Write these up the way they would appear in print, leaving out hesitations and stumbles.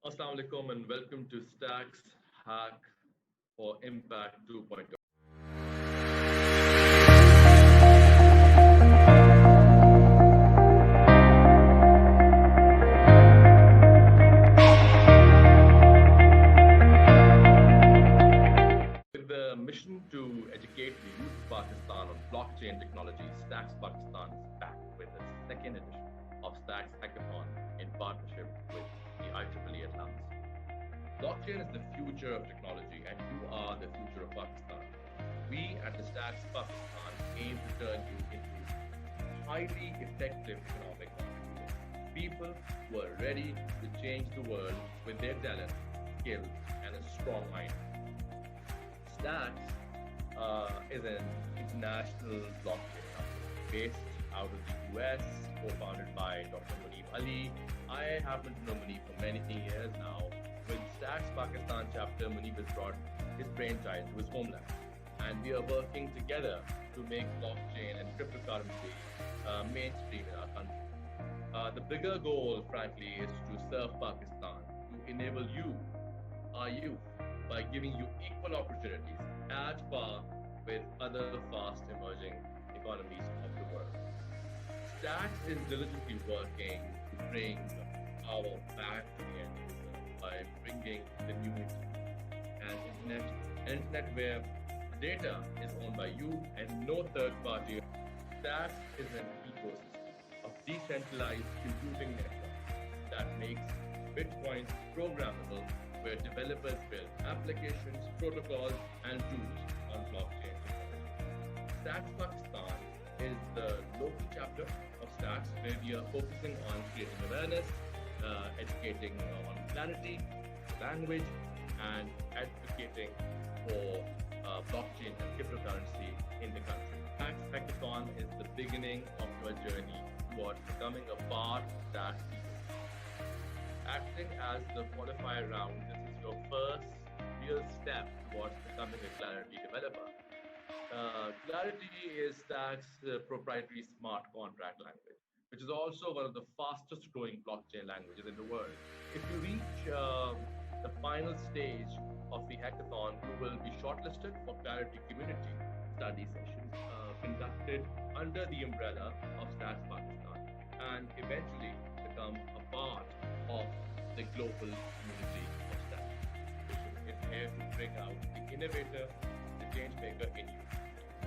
Assalamu alaikum and welcome to Stacks Hack for Impact 2.0. With the mission to educate the youth of Pakistan on blockchain technology, Stacks Pakistan is back with the second edition of Stacks Hackathon in partnership with the IEEE LUMS. Blockchain is the future of technology, and you are the future of Pakistan. We at the Stacks Pakistan aim to turn you into highly effective economic contributors. People who are ready to change the world with their talent, skill, and a strong mind. Stacks is an international blockchain company based out of the US, co-founded by Dr. Munib Ali. I happen to know Munib for many years now. With Stacks Pakistan chapter, Munib has brought his brainchild to his homeland. And we are working together to make blockchain and cryptocurrency mainstream in our country. The bigger goal, frankly, is to serve Pakistan, to enable you, our youth, by giving you equal opportunities at par with other fast emerging economies of the world. Stacks is diligently working to bring power back to the end user by bringing the new internet, an internet where data is owned by you and no third party. Stacks is an ecosystem of decentralized computing network that makes Bitcoin programmable, where developers build applications, protocols, and tools on blockchain technology. Stacks Pakistan is the local chapter of Stacks, where we are focusing on creating awareness, educating on clarity, language, and advocating for blockchain and cryptocurrency in the country. Stacks Hackathon is the beginning of your journey towards becoming a part of Stacks ecosystem. Acting as the qualifier round, this is your first real step towards becoming a Clarity developer. Clarity is Stacks' proprietary smart contract language, which is also one of the fastest growing blockchain languages in the world. If you reach the final stage of the hackathon, you will be shortlisted for Clarity community study sessions conducted under the umbrella of Stacks Pakistan and eventually become a part of the global community of Stacks. It's here to bring out the innovator, the change maker in you.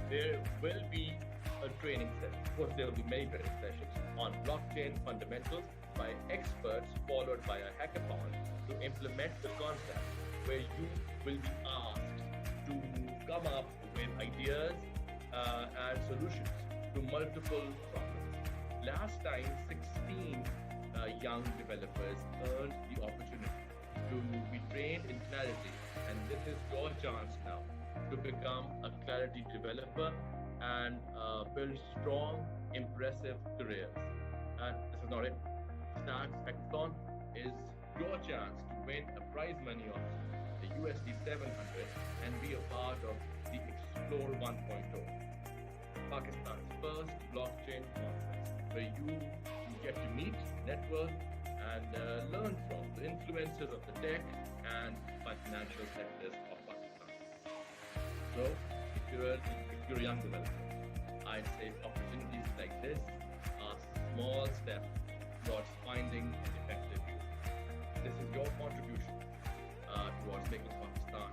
There will be a training session. Of course, there will be many training sessions on blockchain fundamentals by experts, followed by a hackathon to implement the concept, where you will be asked to come up with ideas and solutions to multiple problems. Last time, 16 young developers earned the opportunity to be trained in Clarity, and this is your chance now to become a Clarity developer and build strong, impressive careers. And this is not it. Stacks Hackathon is your chance to win a prize money of the USD 700 and be a part of the Explore 1.0, Pakistan's first blockchain conference, where you get to meet, network, and learn from the influencers of the tech and financial sectors of Pakistan. So, if you're a young developer, I'd say opportunities like this are small steps towards finding an effective use. This is your contribution towards making Pakistan